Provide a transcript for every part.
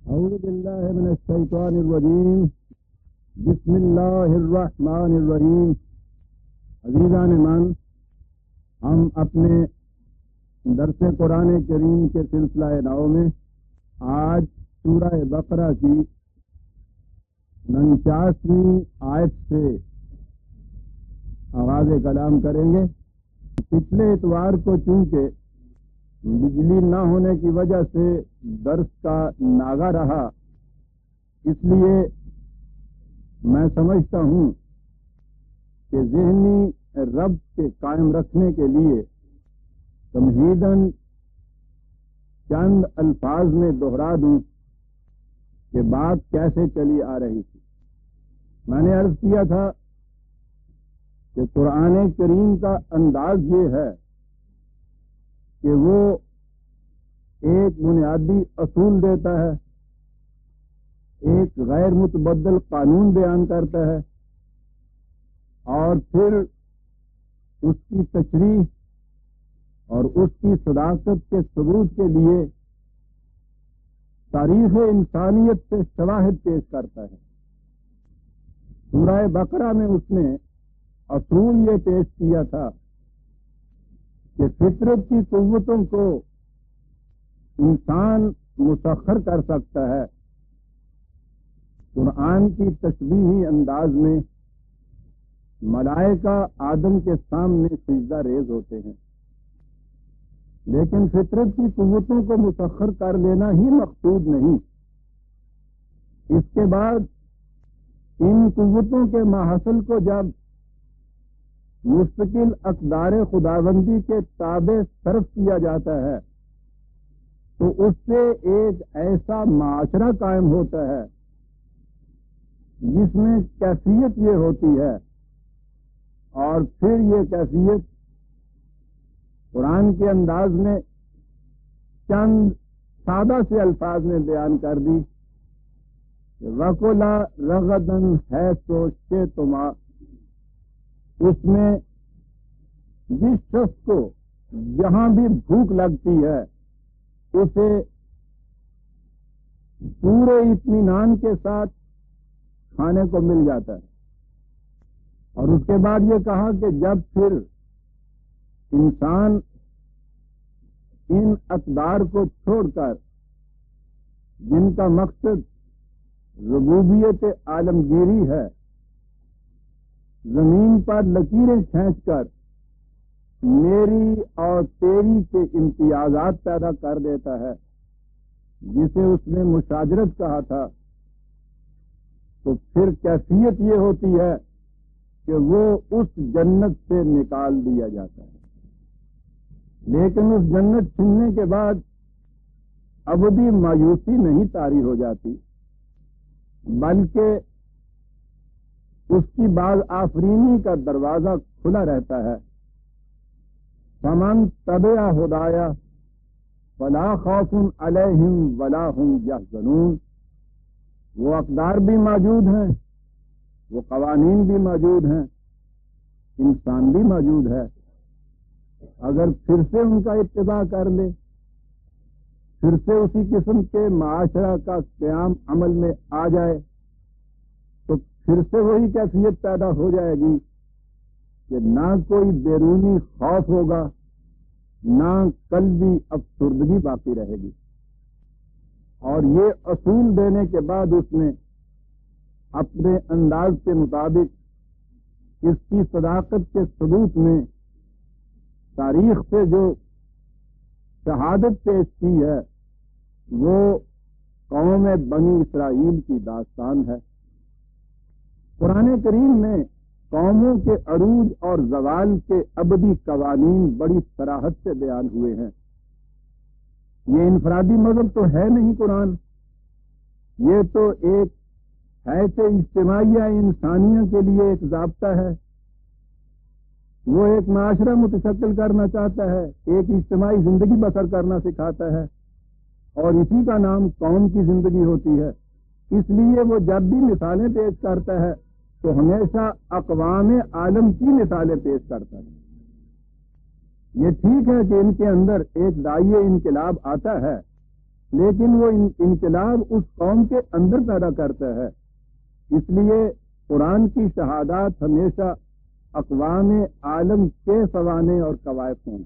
اعوذ باللہ من الشیطان الرجیم بسم اللہ الرحمن الرحیم۔ عزیزان من، ہم اپنے درس قرآن کریم کے سلسلہ نو میں آج سورہ بقرہ کی 49ویں آیت سے آغاز کلام کریں گے۔ پچھلے اتوار کو چونکہ بجلی نہ ہونے کی وجہ سے درس کا ناغہ رہا، اس لیے میں سمجھتا ہوں کہ ذہنی ربط کے قائم رکھنے کے لیے تمہیداً چند الفاظ میں دوہرا دوں کہ بات کیسے چلی آ رہی تھی۔ میں نے عرض کیا تھا کہ قرآن کریم کا انداز یہ ہے کہ وہ ایک بنیادی اصول دیتا ہے، ایک غیر متبدل قانون بیان کرتا ہے، اور پھر اس کی تشریح اور اس کی صداقت کے ثبوت کے لیے تاریخ انسانیت سے شواہد پیش کرتا ہے۔ سورہ بقرہ میں اس نے اصول یہ پیش کیا تھا کہ فطرت کی قوتوں کو انسان مسخر کر سکتا ہے۔ قرآن کی تشبیہی انداز میں ملائکہ آدم کے سامنے سجدہ ریز ہوتے ہیں، لیکن فطرت کی قوتوں کو مسخر کر لینا ہی مقصود نہیں۔ اس کے بعد ان قوتوں کے ماحصل کو جب مستقل اقدار خداوندی کے تابع صرف کیا جاتا ہے تو اس سے ایک ایسا معاشرہ قائم ہوتا ہے جس میں کیفیت یہ ہوتی ہے، اور پھر یہ کیفیت قرآن کے انداز میں چند سادہ سے الفاظ میں بیان کر دی کہ وَقُلَا رَغَدًا حَيْثُ شِئْتُمَا۔ اس میں جس شخص کو جہاں بھی بھوک لگتی ہے اسے پورے اطمینان کے ساتھ کھانے کو مل جاتا ہے، اور اس کے بعد یہ کہا کہ جب پھر انسان ان اقدار کو چھوڑ کر جن کا مقصد ربوبیت عالمگیری ہے، زمین پر لکیریں کھینچ کر میری اور تیری کے امتیازات پیدا کر دیتا ہے، جسے اس نے مشاجرت کہا تھا، تو پھر کیفیت یہ ہوتی ہے کہ وہ اس جنت سے نکال دیا جاتا ہے۔ لیکن اس جنت چھننے کے بعد ابدی مایوسی نہیں طاری ہو جاتی، بلکہ اس کی باز آفرینی کا دروازہ کھلا رہتا ہے۔ فمن تبع ہدایا فلا خوف علیہم ولا هم یحزنون۔ وہ اقدار بھی موجود ہیں، وہ قوانین بھی موجود ہیں، انسان بھی موجود ہے۔ اگر پھر سے ان کا اتباع کر لے، پھر سے اسی قسم کے معاشرہ کا قیام عمل میں آ جائے، تو پھر سے وہی کیفیت پیدا ہو جائے گی کہ نہ کوئی بیرونی خوف ہوگا، نہ قلبی افسردگی باقی رہے گی۔ اور یہ اصول دینے کے بعد اس نے اپنے انداز کے مطابق اس کی صداقت کے ثبوت میں تاریخ سے جو شہادت پیش کی ہے وہ قوم بنی اسرائیل کی داستان ہے۔ قرآن کریم میں قوموں کے عروج اور زوال کے ابدی قوانین بڑی صراحت سے بیان ہوئے ہیں۔ یہ انفرادی مذہب تو ہے نہیں قرآن، یہ تو ایک حیث اجتماعیہ انسانیہ کے لیے ایک ضابطہ ہے۔ وہ ایک معاشرہ متشکل کرنا چاہتا ہے، ایک اجتماعی زندگی بسر کرنا سکھاتا ہے، اور اسی کا نام قوم کی زندگی ہوتی ہے۔ اس لیے وہ جب بھی مثالیں پیش کرتا ہے تو ہمیشہ اقوام عالم کی مثالیں پیش کرتا ہے۔ یہ ٹھیک ہے کہ ان کے اندر ایک داعیہ انقلاب آتا ہے، لیکن وہ انقلاب اس قوم کے اندر پیدا کرتا ہے. اس لیے قرآن کی شہادات ہمیشہ اقوام عالم کے سوانے اور قوائف ہوں.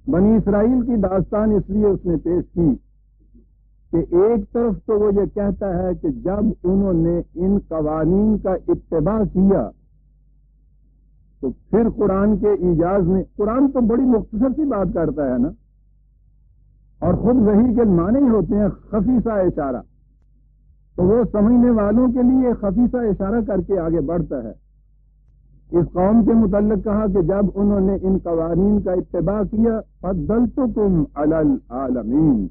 بنی اسرائیل کی داستان اس لیے اس نے پیش کی کہ ایک طرف تو وہ یہ کہتا ہے کہ جب انہوں نے ان قوانین کا اتباع کیا تو پھر قرآن کے ایجاز میں، قرآن تو بڑی مختصر سی بات کرتا ہے نا، اور خود وحی کے معنی ہی ہوتے ہیں خفیصہ اشارہ، تو وہ سمجھنے والوں کے لیے خفیصہ اشارہ کر کے آگے بڑھتا ہے. اس قوم کے متعلق کہا کہ جب انہوں نے ان قوانین کا اتباع کیا فضلتکم علی العالمین،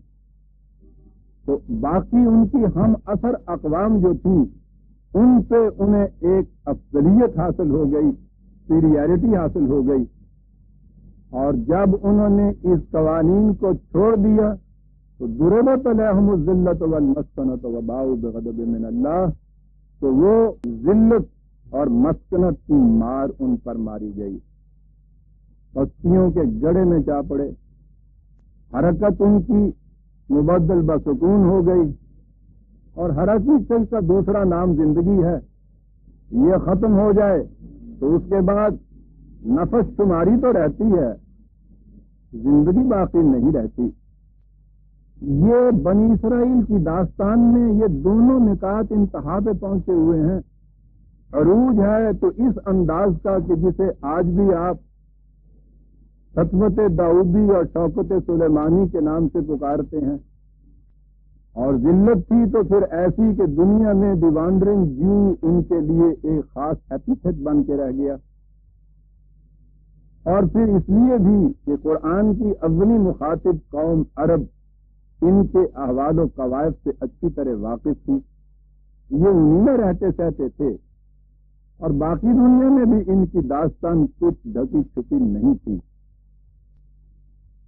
تو باقی ان کی ہم اثر اقوام جو تھی ان پہ انہیں ایک افضلیت حاصل ہو گئی، سپیریئرٹی حاصل ہو گئی. اور جب انہوں نے اس قوانین کو چھوڑ دیا تو ضربت علیہم الذلۃ والمسکنۃ وباؤوا بغضب من اللہ، تو وہ ذلت اور مسکنت کی مار ان پر ماری گئی، پستیوں کے گڑھے میں جا پڑے، حرکت ان کی مبدل بسکون ہو گئی. اور حرکت کا دوسرا نام زندگی ہے، یہ ختم ہو جائے تو اس کے بعد نفس شماری تو رہتی ہے، زندگی باقی نہیں رہتی. یہ بنی اسرائیل کی داستان میں یہ دونوں نکات انتہا پہ پہنچے ہوئے ہیں. عروج ہے تو اس انداز کا کہ جسے آج بھی آپ سطوت داؤدی اور شوکت سلیمانی کے نام سے پکارتے ہیں، اور ذلت تھی تو پھر ایسی کہ دنیا میں دی وانڈرنگ جیو ان کے لیے ایک خاص ایپیتھٹ بن کے رہ گیا. اور پھر اس لیے بھی کہ قرآن کی اولی مخاطب قوم عرب ان کے احوال و قوائف سے اچھی طرح واقف تھی، یہ انہی میں رہتے سہتے تھے، اور باقی دنیا میں بھی ان کی داستان کچھ ڈھکی چھپی نہیں تھی.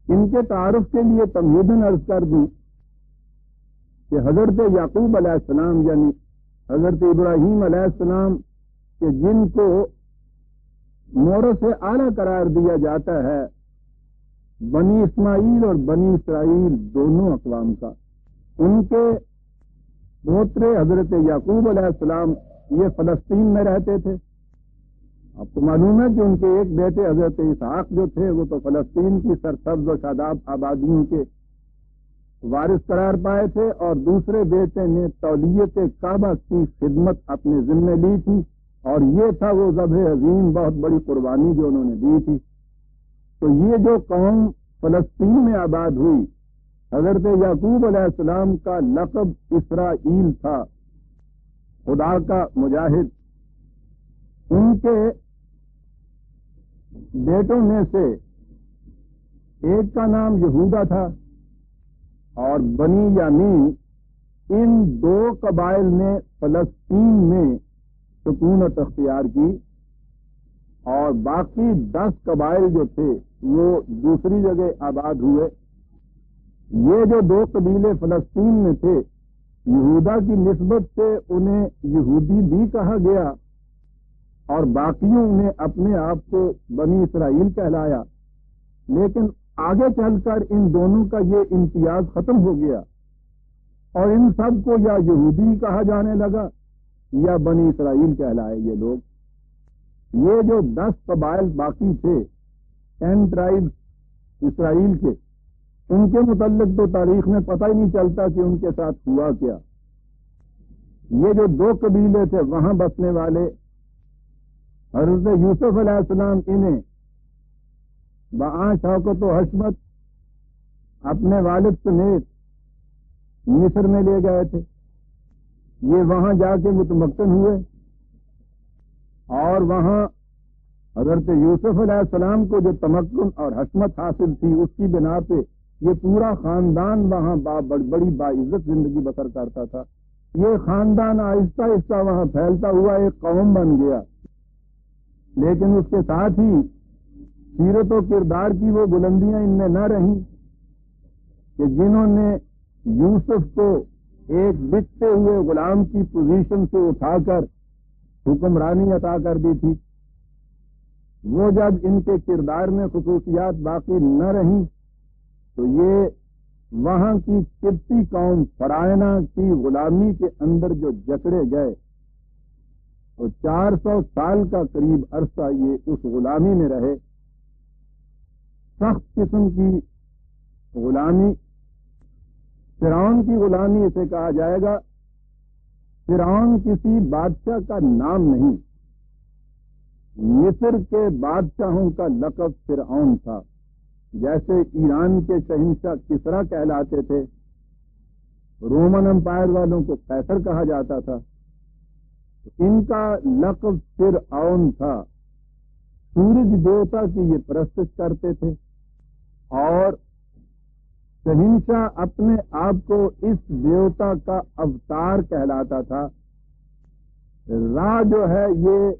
ان کے تعارف کے لیے تمہیداً عرض کر دوں کہ حضرت یعقوب علیہ السلام یعنی حضرت ابراہیم علیہ السلام کہ جن کو مورث اعلیٰ قرار دیا جاتا ہے بنی اسماعیل اور بنی اسرائیل دونوں اقوام کا، ان کے پوترے حضرت یعقوب علیہ السلام یہ فلسطین میں رہتے تھے. آپ کو معلوم ہے کہ ان کے ایک بیٹے حضرت اسحاق جو تھے وہ تو فلسطین کی سرسبز و شاداب آبادیوں کے وارث قرار پائے تھے، اور دوسرے بیٹے نے تولیت کعبہ کی خدمت اپنے ذمہ لی تھی، اور یہ تھا وہ ذبح عظیم، بہت بڑی قربانی جو انہوں نے دی تھی. تو یہ جو قوم فلسطین میں آباد ہوئی، حضرت یعقوب علیہ السلام کا لقب اسرائیل تھا، خدا کا مجاہد. ان کے بیٹوں میں سے ایک کا نام یہودا تھا، اور بنی یامین، ان دو قبائل نے فلسطین میں سکونت اختیار کی، اور باقی 10 قبائل جو تھے وہ دوسری جگہ آباد ہوئے. یہ جو 2 قبیلے فلسطین میں تھے، یہودا کی نسبت سے انہیں یہودی بھی کہا گیا، اور باقیوں نے اپنے آپ کو بنی اسرائیل کہلایا. لیکن آگے چل کر ان دونوں کا یہ امتیاز ختم ہو گیا، اور ان سب کو یا یہودی کہا جانے لگا یا بنی اسرائیل کہلائے یہ لوگ. یہ جو 10 قبائل باقی تھے 10 ٹرائبز اسرائیل کے، ان کے متعلق تو تاریخ میں پتہ ہی نہیں چلتا کہ ان کے ساتھ ہوا کیا. یہ جو 2 قبیلے تھے وہاں بسنے والے، حضرت یوسف علیہ السلام انہیں بآں شوکت و حشمت اپنے والد سمیت مصر میں لے گئے تھے. یہ وہاں جا کے متمکن ہوئے، اور وہاں حضرت یوسف علیہ السلام کو جو تمکن اور حشمت حاصل تھی اس کی بنا پہ یہ پورا خاندان وہاں بڑی باعزت زندگی بسر کرتا تھا. یہ خاندان آہستہ آہستہ وہاں پھیلتا ہوا ایک قوم بن گیا. لیکن اس کے ساتھ ہی سیرت و کردار کی وہ بلندیاں ان میں نہ رہیں کہ جنہوں نے یوسف کو ایک بکتے ہوئے غلام کی پوزیشن سے اٹھا کر حکمرانی عطا کر دی تھی. وہ جب ان کے کردار میں خصوصیات باقی نہ رہیں تو یہ وہاں کی قبطی قوم فرعونہ کی غلامی کے اندر جو جکڑے گئے، تو 400 سال کا قریب عرصہ یہ اس غلامی میں رہے، سخت قسم کی غلامی، فرعون کی غلامی اسے کہا جائے گا۔ فرعون کسی بادشاہ کا نام نہیں، مصر کے بادشاہوں کا لقب فرعون تھا، جیسے ایران کے شہنشاہ کسرا کہلاتے تھے، رومن امپائر والوں کو قیصر کہا جاتا تھا، ان کا لقب فرعون تھا۔ سورج دیوتا کی یہ پرستش کرتے تھے، اور شہنشاہ اپنے آپ کو اس دیوتا کا اوتار کہلاتا تھا۔ را جو ہے یہ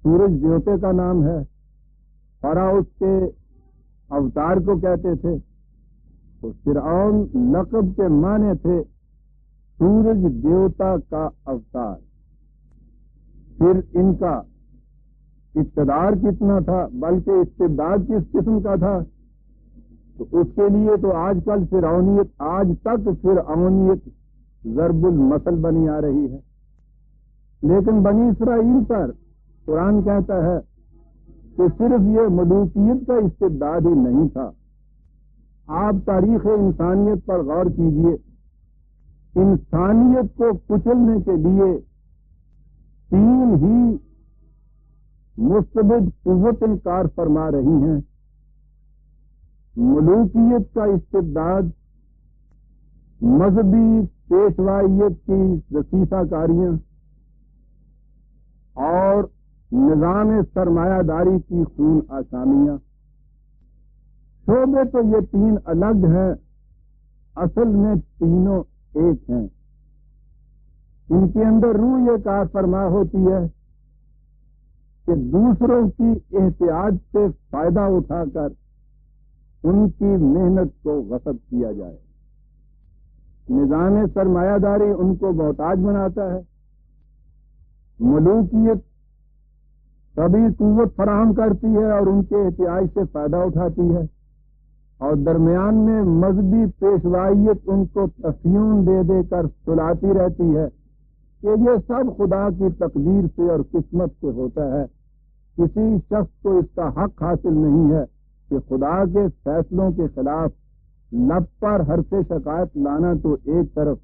سورج دیوتے کا نام ہے، فرا اس کے اوتار کو کہتے تھے۔ تو فرعون لقب کے معنی تھے سورج دیوتا کا اوتار۔ پھر ان کا اقتدار کتنا تھا، بلکہ استبداد کس قسم کا تھا، تو اس کے لیے تو آج کل فرعونیت، آج تک فرعونیت ضرب المثل بنی آ رہی ہے۔ لیکن بنی اسرائیل پر قرآن کہتا ہے کہ صرف یہ ملوکیت کا استبداد ہی نہیں تھا۔ آپ تاریخ انسانیت پر غور کیجئے، انسانیت کو کچلنے کے لیے 3 ہی مستبد قوتیں کار فرما رہی ہیں: ملوکیت کا استبداد، مذہبی پیشوائیت کی دسیسہ کاریاں، اور نظام سرمایہ داری کی خون آشامیاں۔ شعبے تو یہ 3 الگ ہیں، اصل میں تینوں ایک ہیں۔ ان کے اندر روح یہ کار فرما ہوتی ہے کہ دوسروں کی احتیاج سے فائدہ اٹھا کر ان کی محنت کو غصب کیا جائے۔ نظام سرمایہ داری ان کو محتاج بناتا ہے، ملوکیت سبھی قوت فراہم کرتی ہے اور ان کے احتیاج سے فائدہ اٹھاتی ہے، اور درمیان میں مذہبی پیشوائیت ان کو تفہیم دے دے کر سلاتی رہتی ہے کہ یہ سب خدا کی تقدیر سے اور قسمت سے ہوتا ہے، کسی شخص کو اس کا حق حاصل نہیں ہے کہ خدا کے فیصلوں کے خلاف لب پر حرف شکایت لانا تو ایک طرف،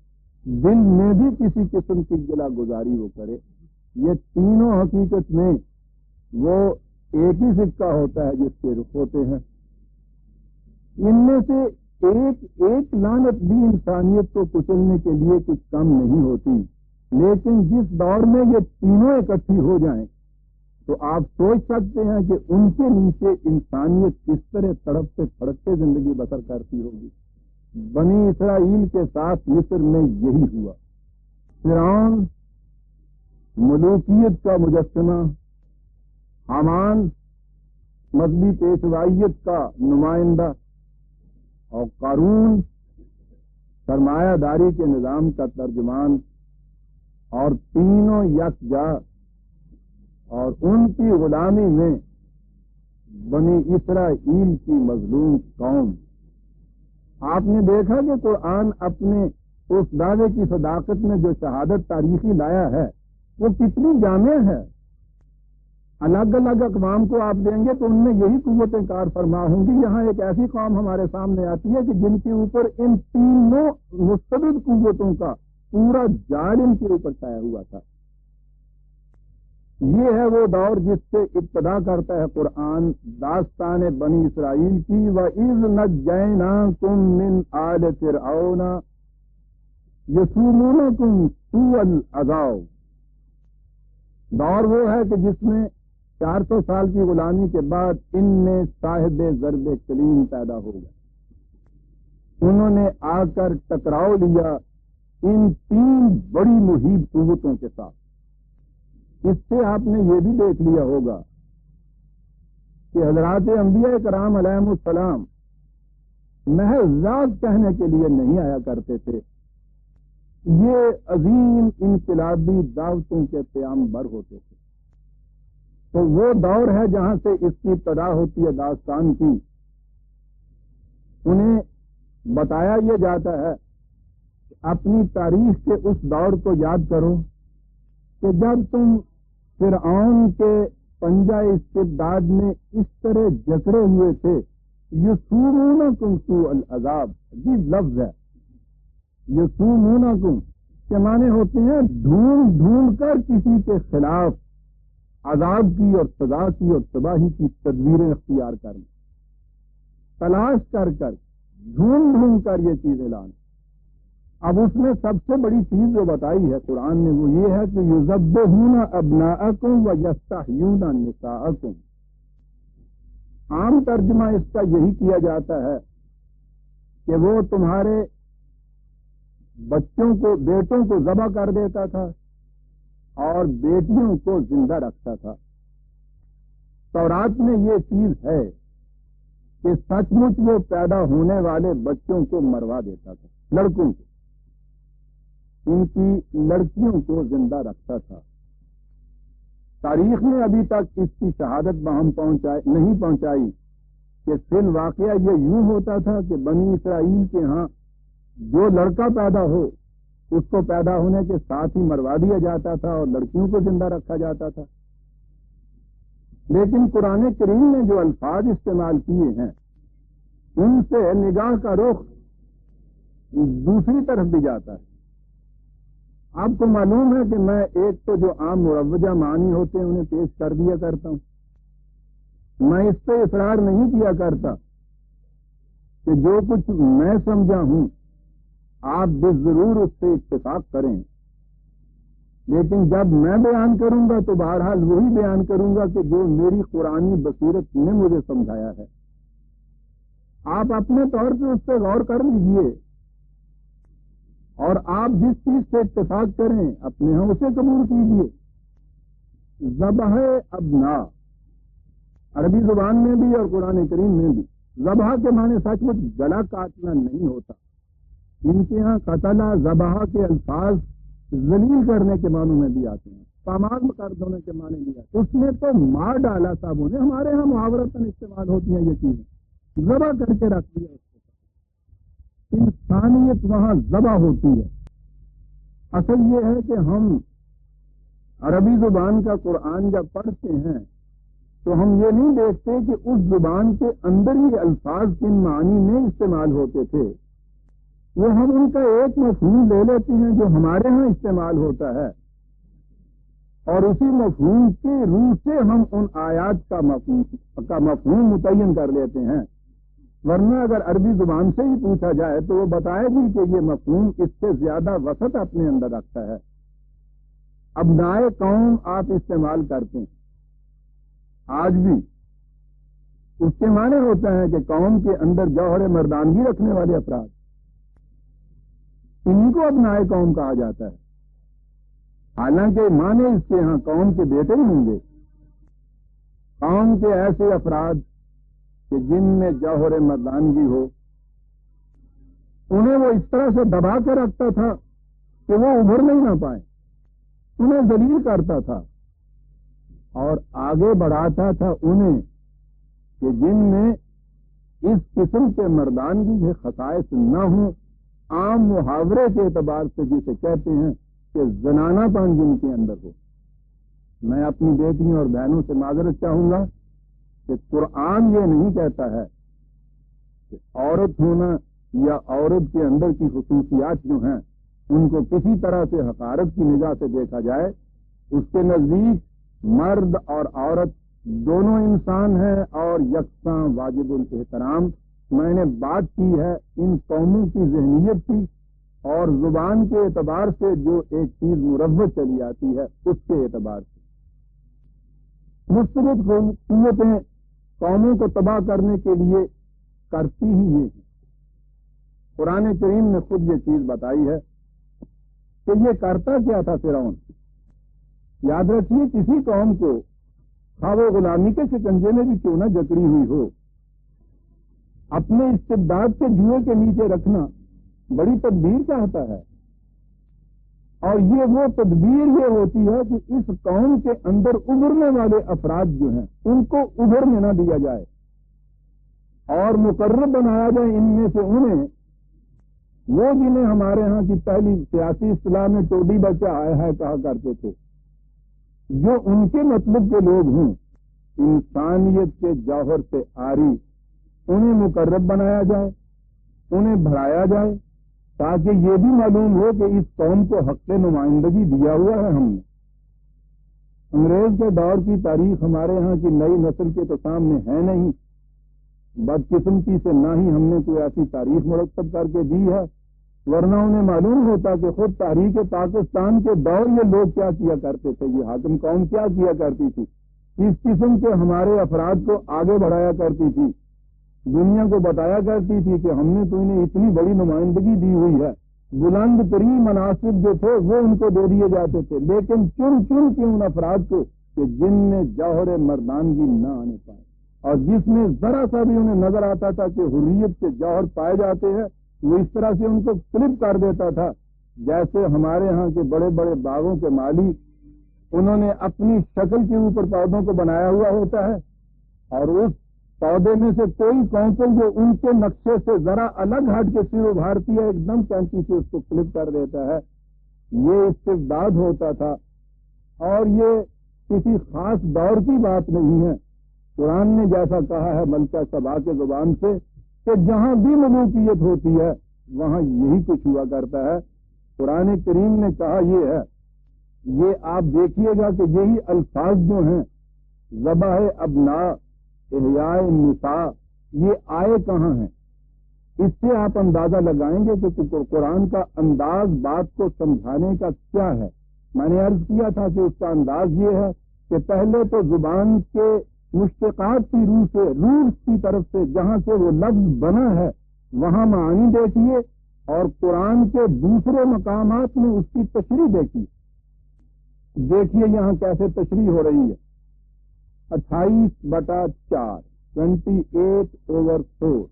دل میں بھی کسی قسم کی گلہ گزاری وہ کرے۔ یہ تینوں حقیقت میں وہ ایک ہی سکہ ہوتا ہے جس کے رخ ہوتے ہیں۔ ان میں سے ایک لعنت بھی انسانیت کو کچلنے کے لیے کچھ کم نہیں ہوتی، لیکن جس دور میں یہ تینوں اکٹھی ہو جائیں تو آپ سوچ سکتے ہیں کہ ان کے نیچے انسانیت کس طرح تڑپتے پھڑکتے زندگی بسر کرتی ہوگی۔ بنی اسرائیل کے ساتھ مصر میں یہی ہوا۔ فرعون ملوکیت کا مجسمہ، حامان مذہبی پیشوائیت کا نمائندہ، اور قارون سرمایہ داری کے نظام کا ترجمان، اور تینوں یکجا، اور ان کی غلامی میں بنی اسرائیل کی مظلوم قوم۔ آپ نے دیکھا کہ قرآن اپنے اس دعوے کی صداقت میں جو شہادت تاریخی لایا ہے وہ کتنی جامع ہے۔ الگ الگ اقوام کو آپ دیں گے تو ان میں یہی قوتیں کار فرما ہوں گی۔ یہاں ایک ایسی قوم ہمارے سامنے آتی ہے کہ جن کے اوپر ان تینوں مستبد قوتوں کا پورا جال ان کے اوپر چھایا ہوا تھا۔ یہ ہے وہ دور جس سے ابتدا کرتا ہے قرآن داستان بنی اسرائیل کی۔ وَإِذْ نَجَّيْنَاكُمْ مِنْ آلِ فِرْعَوْنَ يَسُومُونَكُمْ سُوءَ الْعَذَابِ۔ دور وہ ہے کہ جس میں 400 سال کی غلامی کے بعد ان میں صاحب ضرب کلیم پیدا ہو گئے۔ انہوں نے آ کر ٹکراؤ لیا ان 3 بڑی محیط قوتوں کے ساتھ۔ اس سے آپ نے یہ بھی دیکھ لیا ہوگا کہ حضرات انبیاء کرام علیہم السلام محض ذات کہنے کے لیے نہیں آیا کرتے تھے، یہ عظیم انقلابی دعوتوں کے پیامبر ہوتے تھے۔ تو وہ دور ہے جہاں سے اس کی ابتدا ہوتی ہے داستان کی۔ انہیں بتایا یہ جاتا ہے کہ اپنی تاریخ کے اس دور کو یاد کرو کہ جب تم فرعون کے پنجہ استبداد میں اس طرح جکڑے ہوئے تھے، یسومونکم سوء العذاب، عجیب لفظ ہے یسومونکم، کے معنی ہوتے ہیں ڈھونڈ ڈھونڈ کر کسی کے خلاف عذاب کی اور سزا کی اور تباہی کی تدبیریں اختیار کرنا، تلاش کر کر ڈھونڈ ڈھونڈ کر یہ چیزیں لانا۔ اب اس میں سب سے بڑی چیز جو بتائی ہے قرآن نے وہ یہ ہے کہ یذبحون ابناءکم ویستحیون نساءکم۔ عام ترجمہ اس کا یہی کیا جاتا ہے کہ وہ تمہارے بچوں کو، بیٹوں کو ذبح کر دیتا تھا اور بیٹیوں کو زندہ رکھتا تھا۔ تورات میں یہ چیز ہے کہ سچ مچ وہ پیدا ہونے والے بچوں کو مروا دیتا تھا، لڑکوں کو، ان کی لڑکیوں کو زندہ رکھتا تھا۔ تاریخ نے ابھی تک اس کی شہادت باہم نہیں پہنچائی کہ فی الواقعہ یہ یوں ہوتا تھا کہ بنی اسرائیل کے ہاں جو لڑکا پیدا ہو اس کو پیدا ہونے کے ساتھ ہی مروا دیا جاتا تھا اور لڑکیوں کو زندہ رکھا جاتا تھا۔ لیکن قرآن کریم نے جو الفاظ استعمال کیے ہیں ان سے نگاہ کا رخ دوسری طرف بھی جاتا ہے۔ آپ کو معلوم ہے کہ میں ایک تو جو عام مروجہ معنی ہوتے ہیں انہیں پیش کر دیا کرتا ہوں، میں اس پہ اصرار نہیں کیا کرتا کہ جو کچھ میں سمجھا ہوں آپ ضرور اس سے اتفاق کریں، لیکن جب میں بیان کروں گا تو بہرحال وہی بیان کروں گا کہ جو میری قرآنی بصیرت نے مجھے سمجھایا ہے۔ آپ اپنے طور پہ اس پہ غور کر لیجئے اور آپ جس چیز سے اتفاق کریں اپنے ہاں اسے قبول کیجئے۔ ذبح ابناء عربی زبان میں بھی اور قرآن کریم میں بھی ذبح کے معنی سچ مچ گلا کاٹنا نہیں ہوتا، ان کے ہاں قتلہ ذبح کے الفاظ ذلیل کرنے کے معنوں میں بھی آتے ہیں، پامال کر دینے کے معنی بھی آتے ہیں۔ اس نے تو مار ڈالا صاحبوں نے، ہمارے ہاں محاورتاً استعمال ہوتی ہیں یہ چیزیں، ذبح کر کے رکھ دیا اس کو۔ انسانیت وہاں ذبح ہوتی ہے۔ اصل یہ ہے کہ ہم عربی زبان کا قرآن جب پڑھتے ہیں تو ہم یہ نہیں دیکھتے کہ اس زبان کے اندر ہی الفاظ کن معنی میں استعمال ہوتے تھے، وہ ہم ان کا ایک مفہوم لے لیتے ہیں جو ہمارے ہاں استعمال ہوتا ہے اور اسی مفہوم کے روح سے ہم ان آیات کا مفہوم متعین کر لیتے ہیں، ورنہ اگر عربی زبان سے ہی پوچھا جائے تو وہ بتائے گی کہ یہ مفہوم اس سے زیادہ وسعت اپنے اندر رکھتا ہے۔ ابناء قوم آپ استعمال کرتے ہیں آج بھی، اس کے معنی ہوتا ہے کہ قوم کے اندر جوہر مردانگی رکھنے والے افراد، انہیں کو ابناء قوم کہا جاتا ہے، حالانکہ معنی اس کے ہاں قوم کے بیٹے ہی ہوں گے، قوم کے ایسے افراد کہ جن میں جوہر مردانگی ہو، انہیں وہ اس طرح سے دبا کے رکھتا تھا کہ وہ ابھر نہیں نہ پائے، انہیں ذلیل کرتا تھا اور آگے بڑھاتا تھا انہیں کہ جن میں اس قسم کے مردانگی کے خصائص نہ ہوں، عام محاورے کے اعتبار سے جسے کہتے ہیں کہ زنانہ پن جن کے اندر ہو۔ میں اپنی بیٹیوں اور بہنوں سے معذرت چاہوں گا کہ قرآن یہ نہیں کہتا ہے کہ عورت ہونا یا عورت کے اندر کی خصوصیات جو ہیں ان کو کسی طرح سے حقارت کی نگاہ سے دیکھا جائے۔ اس کے نزدیک مرد اور عورت دونوں انسان ہیں اور یکساں واجب الاحترام۔ میں نے بات کی ہے ان قوموں کی ذہنیت کی اور زبان کے اعتبار سے جو ایک چیز مروج چلی آتی ہے اس کے اعتبار سے۔ مختلف قوتیں قوموں کو تباہ کرنے کے لیے کرتی ہی یہ ہے۔ قرآن کریم نے خود یہ چیز بتائی ہے کہ یہ کرتا کیا تھا فرعون۔ یاد رکھیے کسی قوم کو خواہ وہ غلامی کے شکنجے میں بھی کیوں نہ جکڑی ہوئی ہو، اپنے استبداد کے جوئے کے نیچے رکھنا بڑی تدبیر چاہتا ہے، اور یہ وہ تدبیر یہ ہوتی ہے کہ اس قوم کے اندر ابھرنے والے افراد جو ہیں ان کو ابھرنے نہ دیا جائے اور مقرر بنایا جائے ان میں سے انہیں وہ جنہیں ہمارے ہاں کی پہلی سیاسی اصطلاح میں ٹوڈی بچہ آیا ہے کہا کرتے تھے، جو ان کے مطلب کے لوگ ہوں، انسانیت کے جوہر سے عاری انہیں مقرب بنایا جائے، انہیں بڑھایا جائے، تاکہ یہ بھی معلوم ہو کہ اس قوم کو حق نمائندگی دیا ہوا ہے ہم نے۔ انگریز کے دور کی تاریخ ہمارے ہاں کی نئی نسل کے تو سامنے ہے نہیں، بدقسمتی سے نہ ہی ہم نے کوئی ایسی تاریخ مرتب کر کے دی ہے، ورنہ انہیں معلوم ہوتا کہ خود تحریک پاکستان کے دور یہ لوگ کیا کیا کرتے تھے، یہ حاکم قوم کیا کیا کرتی تھی، کس قسم کے ہمارے افراد کو آگے بڑھایا کرتی تھی، دنیا کو بتایا کرتی تھی کہ ہم نے تو انہیں اتنی بڑی نمائندگی دی ہوئی ہے، بلند ترین مناصب جو تھے وہ ان کو دے دیے جاتے تھے، لیکن چن چن کے ان افراد کو کہ جن میں جوہر مردانگی نہ آنے پائے، اور جس میں ذرا سا بھی انہیں نظر آتا تھا کہ حریت کے جوہر پائے جاتے ہیں، وہ اس طرح سے ان کو فلپ کر دیتا تھا، جیسے ہمارے ہاں کے بڑے بڑے باغوں کے مالی انہوں نے اپنی شکل کے اوپر پودوں کو بنایا ہوا ہوتا ہے، اور اس پودے میں سے کوئی کونسل جو ان کے نقشے سے ذرا الگ ہٹ کے سر ابھارتی ہے، ایک دم کینچی سے اس کو فلپ کر دیتا ہے۔ یہ استبداد ہوتا تھا، اور یہ کسی خاص دور کی بات نہیں ہے۔ قرآن نے جیسا کہا ہے ملکہ سبا کے زبان سے کہ جہاں بھی ملوکیت ہوتی ہے وہاں یہی کچھ ہوا کرتا ہے۔ قرآن کریم نے کہا یہ ہے، یہ آپ دیکھیے گا کہ یہی الفاظ جو ہیں ذبح ابناء، احیاء النساء، یہ آئے کہاں ہیں؟ اس سے آپ اندازہ لگائیں گے کہ قرآن کا انداز بات کو سمجھانے کا کیا ہے۔ میں نے عرض کیا تھا کہ اس کا انداز یہ ہے کہ پہلے تو زبان کے مشتقات کی روح سے، روٹس کی طرف سے جہاں سے وہ لفظ بنا ہے وہاں معانی دیکھیے، اور قرآن کے دوسرے مقامات میں اس کی تشریح دیکھیے۔ دیکھیے یہاں کیسے تشریح ہو رہی ہے۔ 28/4 28/4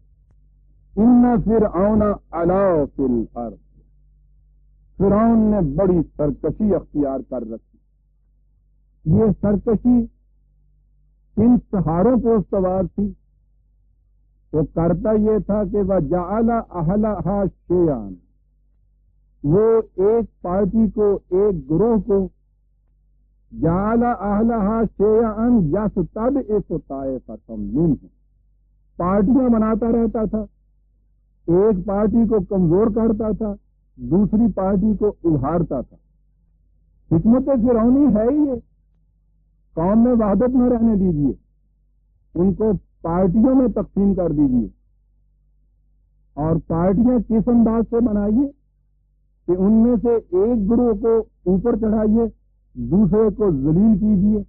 ان فرعون علا فی الارض، فرعون نے بڑی سرکشی اختیار کر رکھی۔ یہ سرکشی کن سہاروں پہ استوار تھی؟ وہ کرتا یہ تھا کہ وَجَعَلَ أَهْلَهَا شِيَعًا، وہ ایک پارٹی کو، ایک گروہ کو، جَعَلَ أَهْلَهَا شِيَعًا يَسْتَضْعِفُ طَائِفَةً مِّنْهُمْ، پارٹیاں بناتا رہتا تھا، ایک پارٹی کو کمزور کرتا تھا، دوسری پارٹی کو ابھارتا تھا۔ حکمت فرعونی ہے ہی یہ، قوم میں وحدت نہ رہنے دیجیے، ان کو پارٹیوں میں تقسیم کر دیجیے، اور پارٹیاں کس انداز سے بنائیے کہ ان میں سے ایک گروہ کو اوپر چڑھائیے، دوسرے کو ذلیل کیجیے،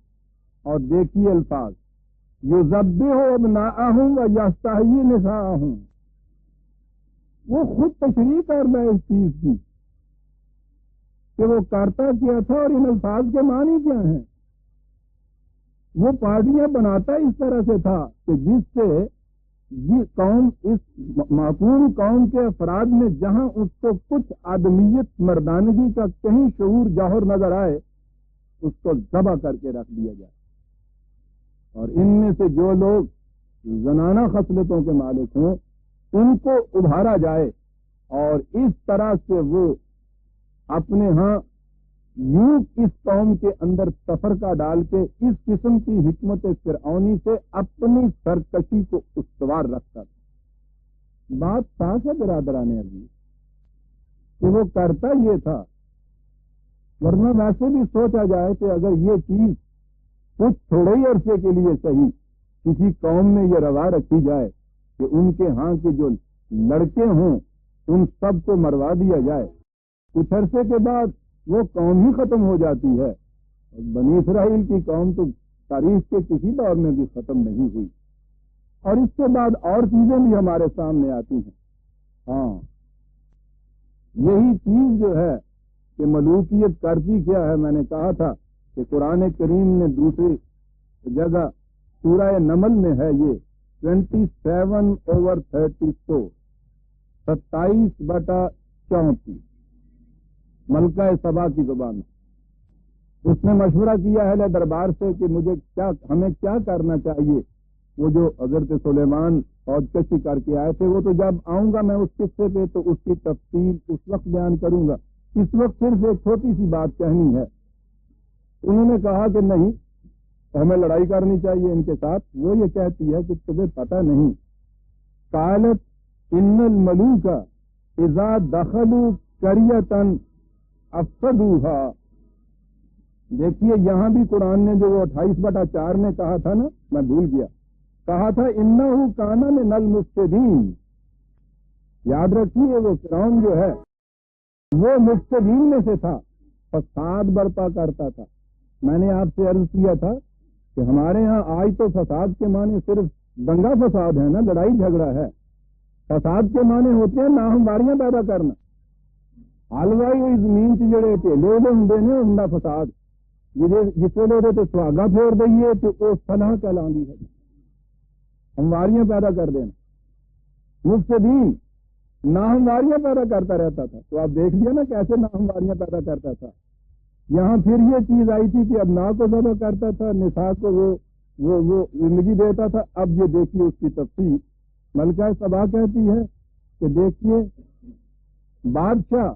اور دیکھیے الفاظ یذبح ابناءہم ویستحیی نساءہم، وہ خود تشریح کر رہا ہے اس چیز کی کہ وہ کرتا کیا تھا اور ان الفاظ کے معنی کیا ہیں۔ وہ پارٹیاں بناتا اس طرح سے تھا کہ جس سے جس قوم، اس معقول قوم کے افراد میں جہاں اس کو کچھ آدمیت، مردانگی کا کہیں شعور جوہر نظر آئے، اس کو ذبح کر کے رکھ دیا جائے، اور ان میں سے جو لوگ زنانہ خصلتوں کے مالک ہوں ان کو ابھارا جائے، اور اس طرح سے وہ اپنے ہاں یوں اس قوم کے اندر تفرقہ ڈال کے اس قسم کی حکمت فرعونی سے اپنی سرکشی کو استوار رکھتا تھا۔ بات صاف ہے برادران عزیز کہ وہ کرتا یہ تھا، ورنہ ویسے بھی سوچا جائے کہ اگر یہ چیز کچھ تھوڑے ہی عرصے کے لیے صحیح کسی قوم میں یہ روا رکھی جائے کہ ان کے ہاں کے جو لڑکے ہوں ان سب کو مروا دیا جائے، کچھ عرصے کے بعد وہ قوم ہی ختم ہو جاتی ہے۔ بنی اسرائیل کی قوم تو تاریخ کے کسی دور میں بھی ختم نہیں ہوئی، اور اس کے بعد اور چیزیں بھی ہمارے سامنے آتی ہیں۔ ہاں، یہی چیز جو ہے کہ ملوکیت کرتی کیا ہے، میں نے کہا تھا کہ قرآن کریم نے دوسری جگہ سورہ نمل میں ہے یہ 27/34 27/34 ملکہ سبا کی زبان، اس نے مشورہ کیا اہل دربار سے کہ ہمیں کیا کرنا چاہیے وہ جو حضرت سلیمان فوج کشی کر کے آئے تھے، وہ تو جب آؤں گا میں اس قصے پہ تو اس کی تفصیل اس وقت بیان کروں گا، اس وقت صرف ایک چھوٹی سی بات کہنی ہے۔ انہوں نے کہا کہ نہیں، ہمیں لڑائی کرنی چاہیے ان کے ساتھ۔ وہ یہ کہتی ہے کہ تمہیں پتہ نہیں، قالت ان الملوک اذا دخلوا قریۃ افسدوها۔ دیکھیے یہاں بھی قرآن نے جو وہ 28/4 میں کہا تھا نا، میں بھول گیا، کہا تھا انہ کان من المفسدین۔ یاد رکھیے وہ فرعون جو ہے وہ مفسدین میں سے تھا، فساد برپا کرتا تھا۔ میں نے آپ سے عرض کیا تھا کہ ہمارے ہاں آج تو فساد کے معنی صرف دنگا فساد ہے نا، لڑائی جھگڑا ہے۔ فساد کے معنی ہوتے ہیں ناہمواریاں پیدا کرنا۔ حلوائی ہوئی زمین سے جڑے ٹھیلے ہوئے ہوں نے ہوں فساد، جس ویلے تو سہاگا پھیر دئیے تو وہ فلاح کہلاندی ہے، ہمواریاں پیدا کر دینا۔ مفسدین ناہمواریاں پیدا کرتا رہتا تھا، تو آپ دیکھ لیا نا کیسے ناہمواریاں پیدا کرتا تھا۔ یہاں پھر یہ چیز آئی تھی کہ ابناء کو ذبح کرتا تھا، نساء کو وہ زندگی دیتا تھا۔ اب یہ دیکھیے اس کی تفصیل۔ ملکہ سبا کہتی ہے کہ دیکھیے بادشاہ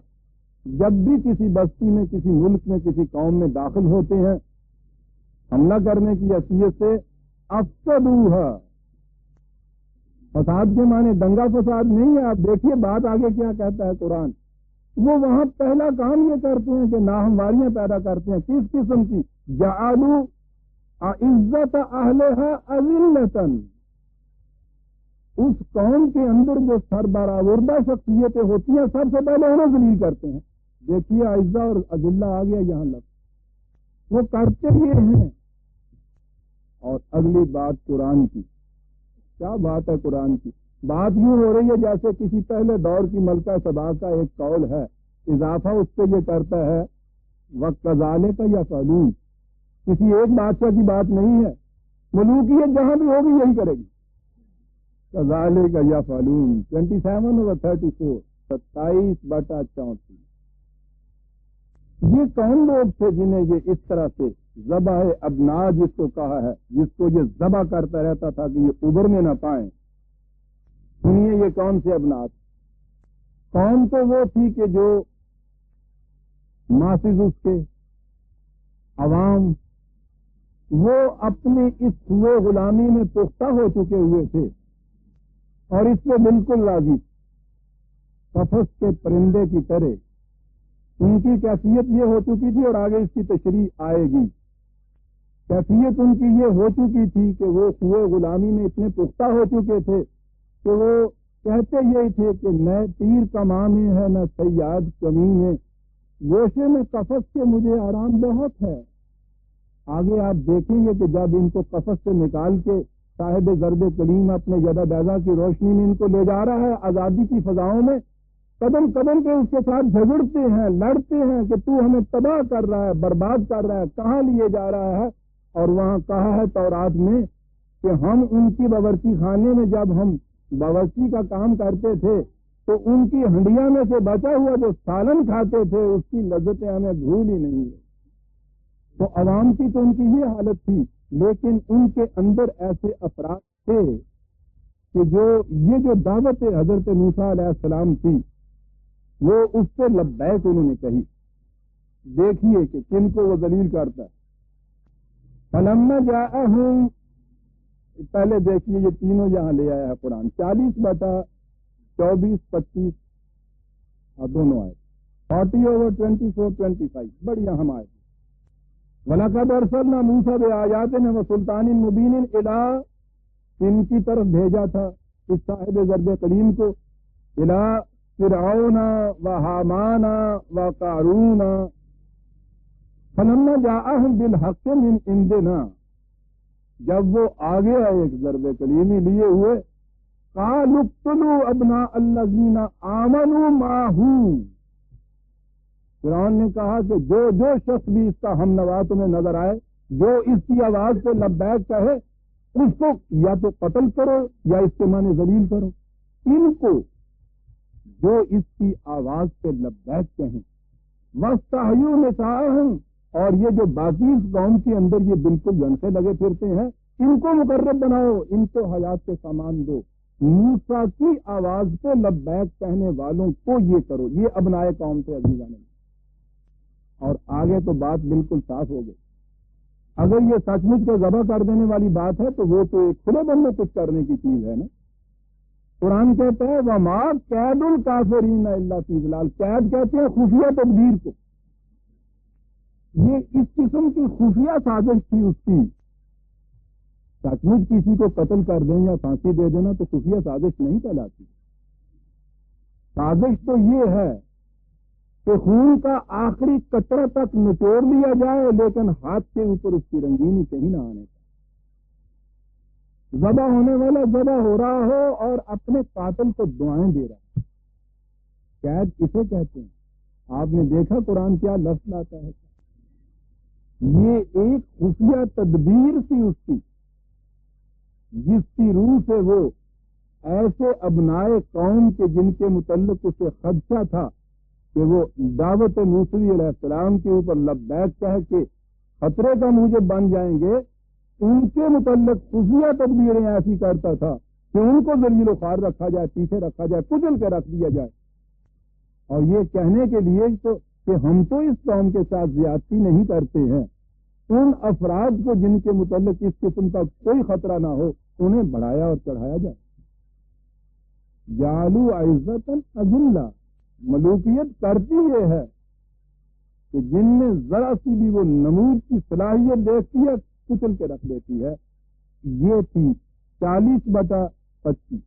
جب بھی کسی بستی میں، کسی ملک میں، کسی قوم میں داخل ہوتے ہیں حملہ کرنے کی حیثیت سے، افسدوها، فساد کے معنی دنگا فساد نہیں ہے۔ آپ دیکھیے بات آگے کیا کہتا ہے قرآن۔ وہ وہاں پہلا کام یہ کرتے ہیں کہ ناہمواریاں پیدا کرتے ہیں۔ کس قسم کی؟ جعلوا عزت اہلھا اذلۃ، اس قوم کے اندر جو سربراوردہ شخصیتیں ہوتی ہیں سب سے پہلے انہیں ذلیل کرتے ہیں۔ دیکھیے عزہ اور اذلہ آ گیا یہاں لفظ، وہ کرتے یہ ہیں۔ اور اگلی بات قرآن کی، کیا بات ہے قرآن کی؟ بات یوں ہو رہی ہے جیسے کسی پہلے دور کی ملکہ سبا کا ایک قول ہے، اضافہ اس پہ یہ کرتا ہے وَكَذَلِكَ يَفْعَلُونَ۔ کسی ایک بادشاہ کی بات نہیں ہے، ملوکیت جہاں بھی ہوگی یہی کرے گی۔ كَذَلِكَ يَفْعَلُونَ 27/34 27/34۔ یہ کون لوگ تھے جنہیں یہ اس طرح سے ذبح ابناء جس کو کہا ہے، جس کو یہ ذبح کرتا رہتا تھا کہ یہ ابھرنے نہ پائیں؟ سنیے یہ کون سے ابناء تھے؟ قوم تو وہ تھی کہ جو ماسز اس کے عوام وہ اپنے اس ہوئے غلامی میں پختہ ہو چکے ہوئے تھے اور اس پہ بالکل راضی، قفس کے پرندے کی طرح ان کی کیفیت یہ ہو چکی تھی، اور آگے اس کی تشریح آئے گی۔ کیفیت ان کی یہ ہو چکی تھی کہ وہ ہوئے غلامی میں اتنے پختہ ہو چکے تھے کہ وہ کہتے یہی تھے کہ نہ تیر کماں میں ہے نہ صیاد کمی میں، گوشے میں قفس کے مجھے آرام بہت ہے۔ آگے آپ دیکھیں گے کہ جب ان کو قفس سے نکال کے صاحب ضرب کلیم اپنے جدہ بیضا کی روشنی میں ان کو لے جا رہا ہے آزادی کی فضاؤں میں، قدم قدم پہ اس کے ساتھ جھگڑتے ہیں، لڑتے ہیں کہ تو ہمیں تباہ کر رہا ہے، برباد کر رہا ہے، کہاں لیے جا رہا ہے۔ اور وہاں کہا ہے تورات میں کہ ہم ان کی باورچی خانے میں جب ہم باورچی کا کام کرتے تھے تو ان کی ہنڈیا میں سے بچا ہوا جو سالن کھاتے تھے اس کی لذتیں ہمیں بھول ہی نہیں ہے۔ تو عوام کی تو ان کی یہ حالت تھی، لیکن ان کے اندر ایسے افراد تھے کہ جو دعوت حضرت موسیٰ علیہ السلام تھی وہ اس سے لبیک انہوں نے کہی۔ دیکھیے کہ کن کو وہ ذلیل کرتا ہے۔ فلما جاءہم، پہلے دیکھیے یہ تینوں یہاں لے آیا ہے قرآن، 40/24 25 اور دونوں آئے 40/24 بڑی اہم آئے۔ وَلَقَدْ أَرْسَلْنَا مُوسَىٰ بِآيَاتِنَا وَسُلْطَانٍ مُبِينٍ إِلَىٰ ان کی طرف بھیجا تھا اس صاحب ضرب کلیم کو، إِلَىٰ فِرْعَوْنَ وَحَامَانَ وَقَارُونَ فَلَمَّا جَاءَهُم بِالْحَقِّ مِنْ عِندِنَا، جب وہ آگے آئے ایک ضرب کلیمی لیے ہوئے، قَالُوا اقْتُلُوا أَبْنَاءَ الَّذِينَ آمَنُوا مَعَهُ، فرعون نے کہا کہ جو شخص بھی اس کا ہم نوا تمہیں نظر آئے، جو اس کی آواز پہ لبیک کہے، اس کو یا تو قتل کرو یا اس کے معنی ذلیل کرو۔ ان کو جو اس کی آواز پہ لبیک کہیں، وَاسْتَحْيُوا نِسَاءَهُمْ، اور یہ جو باقی اس قوم کے اندر یہ بالکل جنسے لگے پھرتے ہیں، ان کو مقرب بناؤ، ان کو حیات کے سامان دو، موسیٰ کی آواز پہ لبیک کہنے والوں کو یہ کرو۔ یہ ابنائے قوم تھے عزیزان۔ اور آگے تو بات بالکل صاف ہو گئی۔ اگر یہ سچ مچ کو ذبح کر دینے والی بات ہے تو وہ تو ایک کھلے بند میں کچھ کرنے کی چیز ہے نا۔ قرآن کہتا ہے وما قید الکافرین الا فی ضلال، قید کہتے ہیں خفیہ تدبیر کو۔ یہ اس قسم کی خفیہ سازش تھی اس کی۔ سچ مچ کسی کو قتل کر دیں یا پھانسی دے دینا تو خفیہ سازش نہیں کہلاتی۔ سازش تو یہ ہے کہ خون کا آخری قطرہ تک نچوڑ لیا جائے لیکن ہاتھ کے اوپر اس کی رنگینی کہیں نہ آنے کا۔ ذبح ہونے والا ذبح ہو رہا ہو اور اپنے قاتل کو دعائیں دے رہا ہے، قید اسے کہتے ہیں۔ آپ نے دیکھا قرآن کیا لفظ لاتا ہے، یہ ایک خفیہ تدبیر تھی اس کی، جس کی روح سے وہ ایسے ابنائے قوم کے جن کے متعلق اسے خدشہ تھا کہ وہ دعوت موسوی علیہ السلام کے اوپر لبیک کہہ کے خطرے کا موجب بن جائیں گے، ان کے متعلق خفیہ تدبیریں ایسی کرتا تھا کہ ان کو ذلیل و خوار رکھا جائے، پیچھے رکھا جائے، کچل کے رکھ دیا جائے، اور یہ کہنے کے لیے تو کہ ہم تو اس قوم کے ساتھ زیادتی نہیں کرتے ہیں، ان افراد کو جن کے متعلق اس قسم کا کوئی خطرہ نہ ہو انہیں بڑھایا اور چڑھایا جائے۔ جعلوا عزت اذلہ، ملوکیت کرتی یہ ہے کہ جن میں ذرا سی بھی وہ نمود کی صلاحیت دیکھتی ہے کچل کے رکھ دیتی ہے۔ یہ تھی 40/25